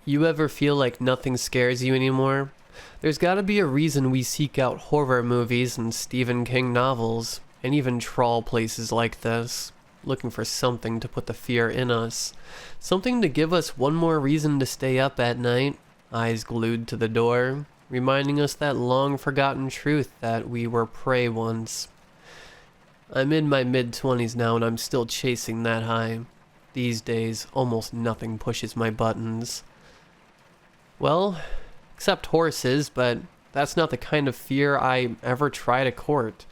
You ever feel like nothing scares you anymore? There's gotta be a reason we seek out horror movies and Stephen King novels, and even trawl places like this, looking for something to put the fear in us. Something to give us one more reason to stay up at night, eyes glued to the door, reminding us that long-forgotten truth that we were prey once. I'm in my mid-20s now and I'm still chasing that high. These days, almost nothing pushes my buttons. Well, except horses, but that's not the kind of fear I ever try to court.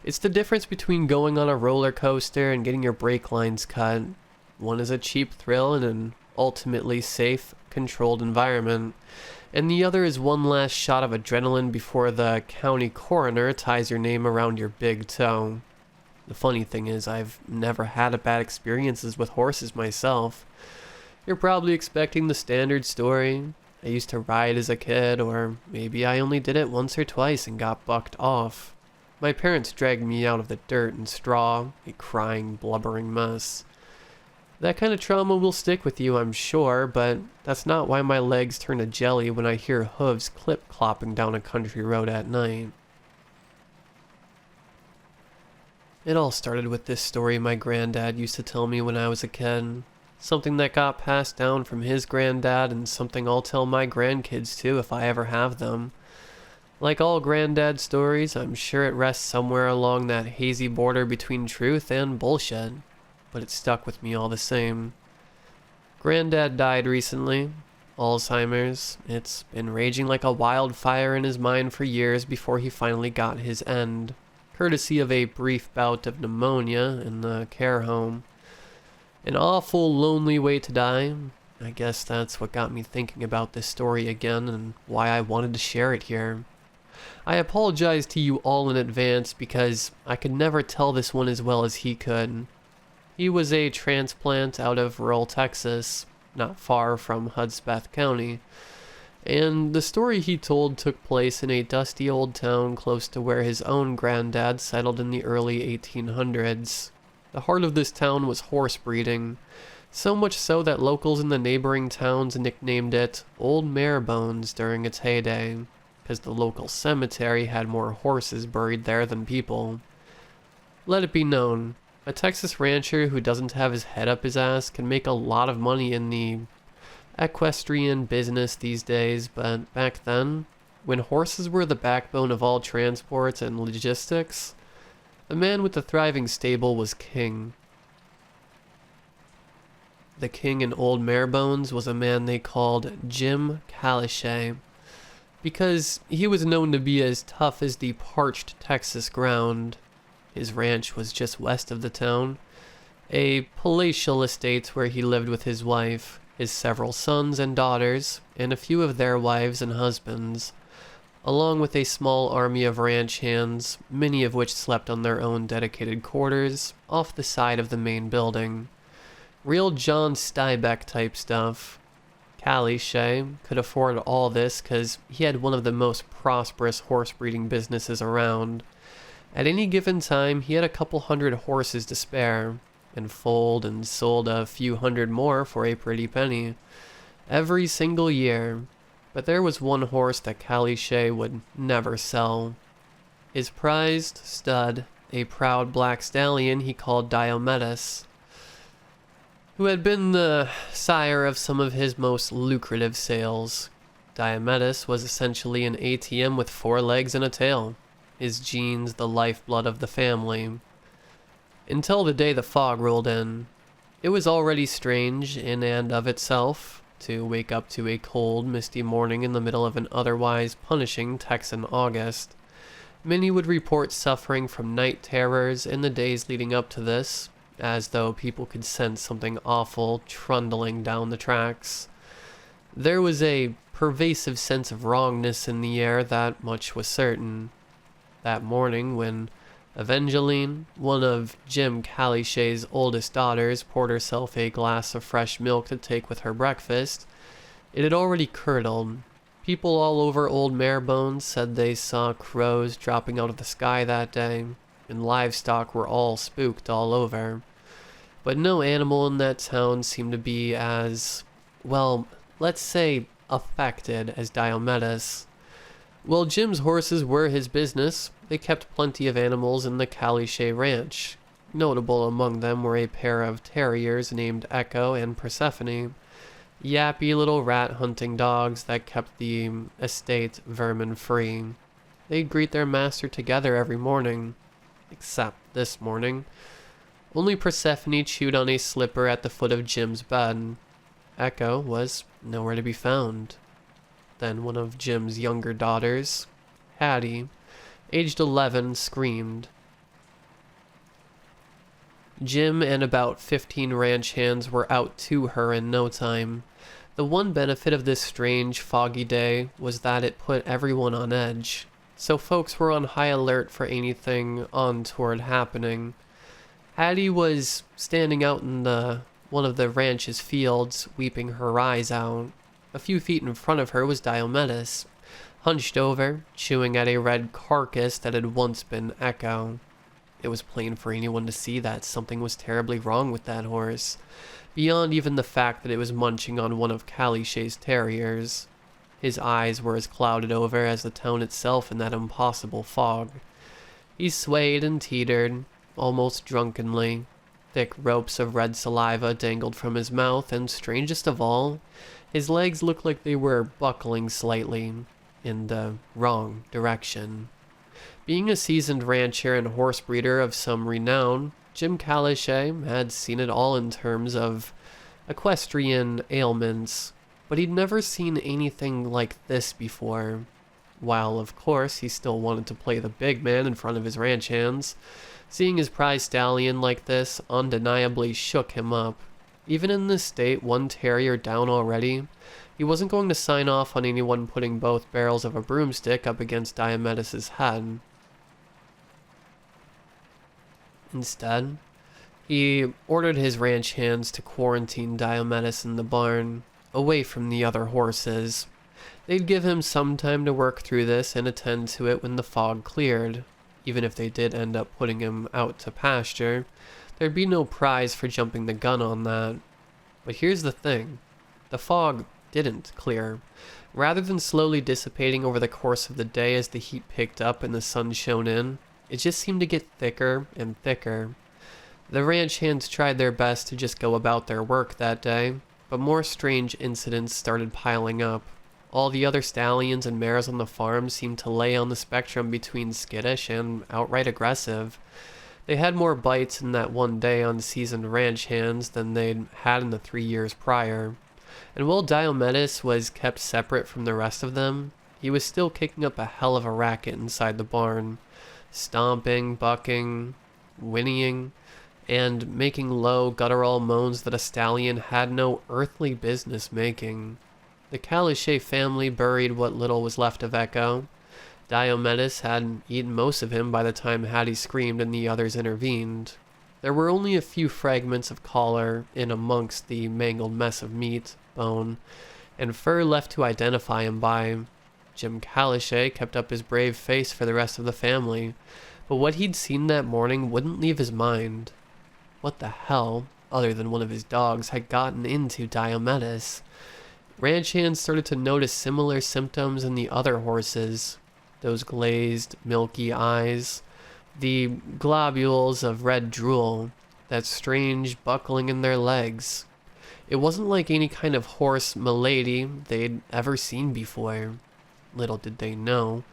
It's the difference between going on a roller coaster and getting your brake lines cut. One is a cheap thrill in an ultimately safe, controlled environment, and the other is one last shot of adrenaline before the county coroner ties your name around your big toe. The funny thing is, I've never had bad experiences with horses myself. You're probably expecting the standard story. I used to ride as a kid, or maybe I only did it once or twice and got bucked off. My parents dragged me out of the dirt and straw, a crying, blubbering mess. That kind of trauma will stick with you, I'm sure, but that's not why my legs turn to jelly when I hear hooves clip-clopping down a country road at night. It all started with this story my granddad used to tell me when I was a kid. Something that got passed down from his granddad, and something I'll tell my grandkids too if I ever have them. Like all granddad stories, I'm sure it rests somewhere along that hazy border between truth and bullshit, but it stuck with me all the same. Granddad died recently. Alzheimer's. It's been raging like a wildfire in his mind for years before he finally got his end, courtesy of a brief bout of pneumonia in the care home. An awful, lonely way to die. I guess that's what got me thinking about this story again and why I wanted to share it here. I apologize to you all in advance because I could never tell this one as well as he could. He was a transplant out of rural Texas, not far from Hudspeth County, and the story he told took place in a dusty old town close to where his own granddad settled in the early 1800s. The heart of this town was horse breeding, so much so that locals in the neighboring towns nicknamed it Old Mare Bones during its heyday, because the local cemetery had more horses buried there than people. Let it be known, a Texas rancher who doesn't have his head up his ass can make a lot of money in the equestrian business these days, but back then, when horses were the backbone of all transports and logistics, the man with the thriving stable was king. The king in Old Mare Bones was a man they called Jim Calichet, because he was known to be as tough as the parched Texas ground. His ranch was just west of the town, a palatial estate where he lived with his wife, his several sons and daughters, and a few of their wives and husbands, along with a small army of ranch hands, many of which slept on their own dedicated quarters off the side of the main building. Real John Steinbeck type stuff. Calichet could afford all this because he had one of the most prosperous horse breeding businesses around. At any given time, he had a couple hundred horses to spare, and foaled and sold a few hundred more for a pretty penny, every single year. But there was one horse that Calichet would never sell. His prized stud, a proud black stallion he called Diomedes, who had been the sire of some of his most lucrative sales. Diomedes was essentially an ATM with 4 legs and a tail, his genes the lifeblood of the family. Until the day the fog rolled in. It was already strange in and of itself to wake up to a cold, misty morning in the middle of an otherwise punishing Texan August. Many would report suffering from night terrors in the days leading up to this, as though people could sense something awful trundling down the tracks. There was a pervasive sense of wrongness in the air, that much was certain. That morning, when Evangeline, one of Jim Calichet's oldest daughters, poured herself a glass of fresh milk to take with her breakfast, it had already curdled. People all over Old Mare Bones said they saw crows dropping out of the sky that day, and livestock were all spooked all over. But no animal in that town seemed to be as, well, let's say, affected as Diomedes. While Jim's horses were his business, they kept plenty of animals in the Calichet ranch. Notable among them were a pair of terriers named Echo and Persephone, yappy little rat-hunting dogs that kept the estate vermin-free. They'd greet their master together every morning, except this morning. Only Persephone chewed on a slipper at the foot of Jim's bed. Echo was nowhere to be found. Then one of Jim's younger daughters, Hattie, aged 11, screamed. Jim and about 15 ranch hands were out to her in no time. The one benefit of this strange, foggy day was that it put everyone on edge, so folks were on high alert for anything untoward happening. Hattie was standing out in one of the ranch's fields, weeping her eyes out. A few feet in front of her was Diomedes, hunched over, chewing at a red carcass that had once been Echo. It was plain for anyone to see that something was terribly wrong with that horse, beyond even the fact that it was munching on one of Calichet's terriers. His eyes were as clouded over as the town itself in that impossible fog. He swayed and teetered, almost drunkenly. Thick ropes of red saliva dangled from his mouth, and strangest of all, his legs looked like they were buckling slightly, in the wrong direction. Being a seasoned rancher and horse breeder of some renown, Jim Calichet had seen it all in terms of equestrian ailments, but he'd never seen anything like this before. While, of course, he still wanted to play the big man in front of his ranch hands, seeing his prize stallion like this undeniably shook him up. Even in this state, one terrier down already, he wasn't going to sign off on anyone putting both barrels of a broomstick up against Diomedes' head. Instead, he ordered his ranch hands to quarantine Diomedes in the barn, away from the other horses. They'd give him some time to work through this and attend to it when the fog cleared. Even if they did end up putting him out to pasture, there'd be no prize for jumping the gun on that. But here's the thing. The fog didn't clear. Rather than slowly dissipating over the course of the day as the heat picked up and the sun shone in, it just seemed to get thicker and thicker. The ranch hands tried their best to just go about their work that day, but more strange incidents started piling up. All the other stallions and mares on the farm seemed to lay on the spectrum between skittish and outright aggressive. They had more bites in that one day on seasoned ranch hands than they'd had in the 3 years prior. And while Diomedes was kept separate from the rest of them, he was still kicking up a hell of a racket inside the barn, stomping, bucking, whinnying, and making low, guttural moans that a stallion had no earthly business making. The Calichet family buried what little was left of Echo. Diomedes had eaten most of him by the time Hattie screamed and the others intervened. There were only a few fragments of collar in amongst the mangled mess of meat, bone, and fur left to identify him by. Jim Calichet kept up his brave face for the rest of the family, but what he'd seen that morning wouldn't leave his mind. What the hell, other than one of his dogs, had gotten into Diomedes? Ranch hands started to notice similar symptoms in the other horses. Those glazed, milky eyes, the globules of red drool, that strange buckling in their legs. It wasn't like any kind of horse malady they'd ever seen before. Little did they know,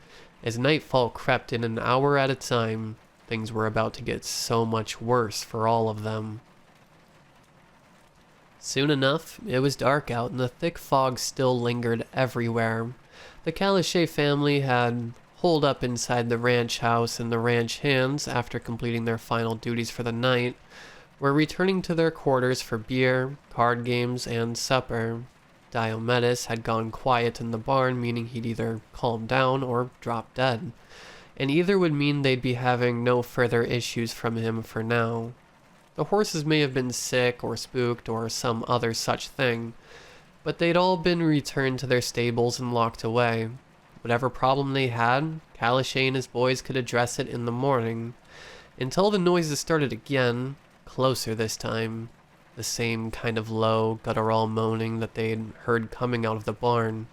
as nightfall crept in an hour at a time, things were about to get so much worse for all of them. Soon enough, it was dark out and the thick fog still lingered everywhere. The Calichet family had holed up inside the ranch house, and the ranch hands, after completing their final duties for the night, were returning to their quarters for beer, card games, and supper. Diomedes had gone quiet in the barn, meaning he'd either calmed down or dropped dead, and either would mean they'd be having no further issues from him for now. The horses may have been sick or spooked or some other such thing, but they'd all been returned to their stables and locked away. Whatever problem they had, Calichet and his boys could address it in the morning, until the noises started again, closer this time. the same kind of low, guttural moaning that they'd heard coming out of the barn.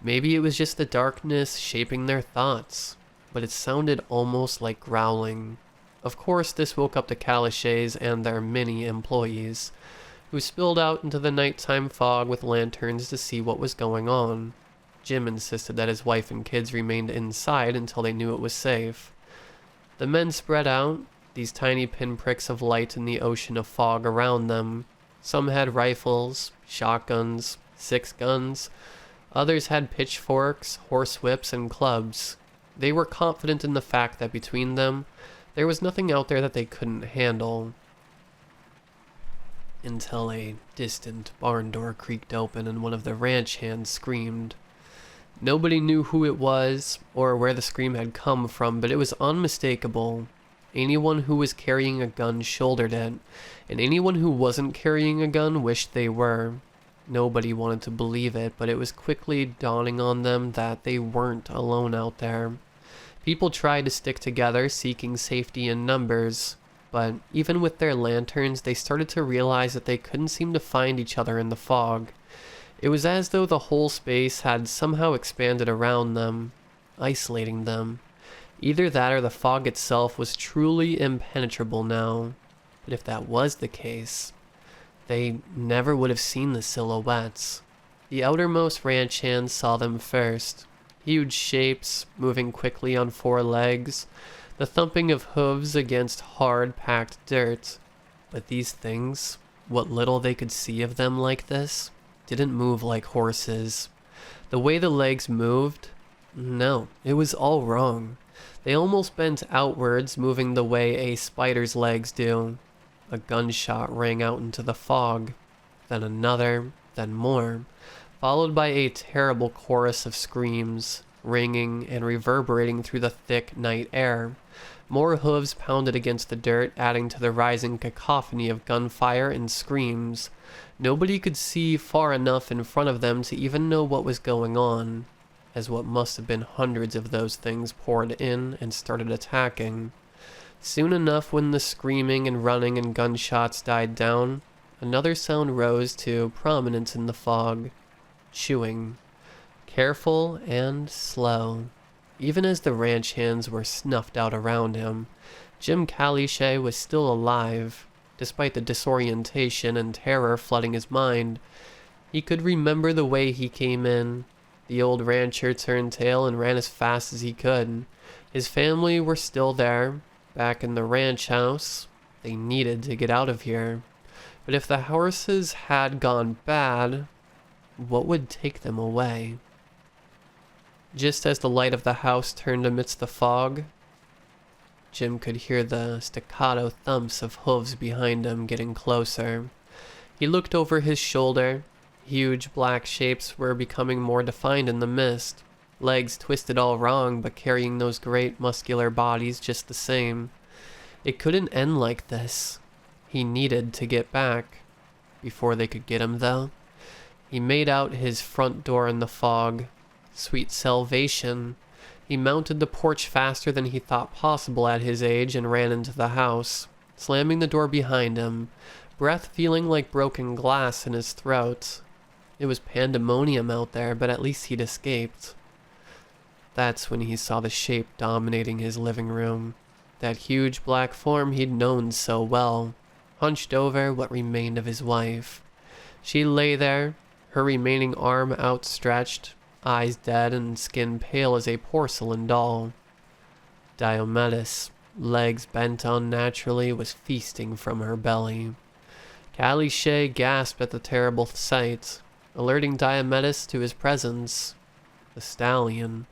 Maybe it was just the darkness shaping their thoughts, but it sounded almost like growling. Of course, this woke up the Calishays and their many employees, who spilled out into the nighttime fog with lanterns to see what was going on. Jim insisted that his wife and kids remained inside until they knew it was safe. The men spread out, these tiny pinpricks of light in the ocean of fog around them. Some had rifles, shotguns, 6-guns. Others had pitchforks, horsewhips, and clubs. They were confident in the fact that between them, there was nothing out there that they couldn't handle. Until a distant barn door creaked open and one of the ranch hands screamed. Nobody knew who it was or where the scream had come from, but it was unmistakable. Anyone who was carrying a gun shouldered it, and anyone who wasn't carrying a gun wished they were. Nobody wanted to believe it, but it was quickly dawning on them that they weren't alone out there. People tried to stick together, seeking safety in numbers, but even with their lanterns, they started to realize that they couldn't seem to find each other in the fog. It was as though the whole space had somehow expanded around them, isolating them. Either that or the fog itself was truly impenetrable now. But if that was the case, they never would have seen the silhouettes. The outermost ranch hands saw them first. Huge shapes, moving quickly on 4 legs, the thumping of hooves against hard, packed dirt. But these things, what little they could see of them like this, didn't move like horses. The way the legs moved, no, it was all wrong. They almost bent outwards, moving the way a spider's legs do. A gunshot rang out into the fog, then another, then more, followed by a terrible chorus of screams, ringing and reverberating through the thick night air. More hooves pounded against the dirt, adding to the rising cacophony of gunfire and screams. Nobody could see far enough in front of them to even know what was going on, as what must have been hundreds of those things poured in and started attacking. Soon enough, when the screaming and running and gunshots died down, another sound rose to prominence in the fog. Chewing. Careful and slow. Even as the ranch hands were snuffed out around him, Jim Calishay was still alive. Despite the disorientation and terror flooding his mind, he could remember the way he came in. The old rancher turned tail and ran as fast as he could. His family were still there, back in the ranch house. They needed to get out of here. But if the horses had gone bad, what would take them away? Just as the light of the house turned amidst the fog, Jim could hear the staccato thumps of hooves behind him getting closer. He looked over his shoulder. Huge black shapes were becoming more defined in the mist. Legs twisted all wrong, but carrying those great muscular bodies just the same. It couldn't end like this. He needed to get back. Before they could get him, though, he made out his front door in the fog. Sweet salvation. He mounted the porch faster than he thought possible at his age and ran into the house, slamming the door behind him, breath feeling like broken glass in his throat. It was pandemonium out there, but at least he'd escaped. That's when he saw the shape dominating his living room. That huge black form he'd known so well, hunched over what remained of his wife. She lay there, her remaining arm outstretched, eyes dead and skin pale as a porcelain doll. Diomedes, legs bent unnaturally, was feasting from her belly. Calishay gasped at the terrible sight, alerting Diomedes to his presence. The stallion,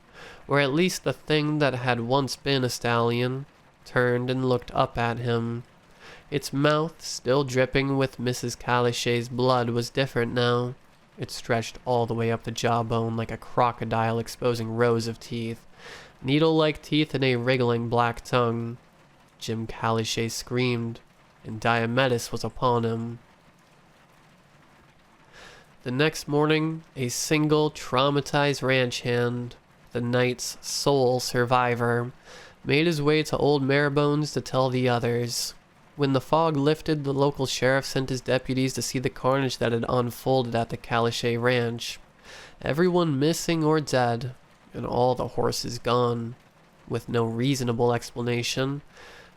or at least the thing that had once been a stallion, turned and looked up at him. Its mouth, still dripping with Mrs. Calishay's blood, was different now. It stretched all the way up the jawbone like a crocodile exposing rows of teeth, needle-like teeth and a wriggling black tongue. Jim Calishay screamed, and Diomedes was upon him. The next morning, a single traumatized ranch hand, the night's sole survivor, made his way to Old Marebones to tell the others. When the fog lifted, the local sheriff sent his deputies to see the carnage that had unfolded at the Calichet Ranch. Everyone missing or dead, and all the horses gone. With no reasonable explanation,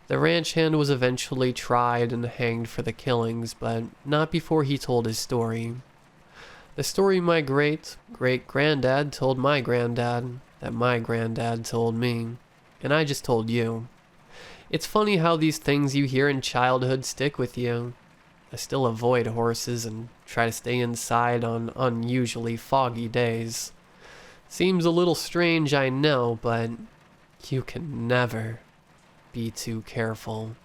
the ranch hand was eventually tried and hanged for the killings, but not before he told his story. The story my great-great-granddad told my granddad, that my granddad told me, and I just told you. It's funny how these things you hear in childhood stick with you. I still avoid horses and try to stay inside on unusually foggy days. Seems a little strange, I know, but you can never be too careful.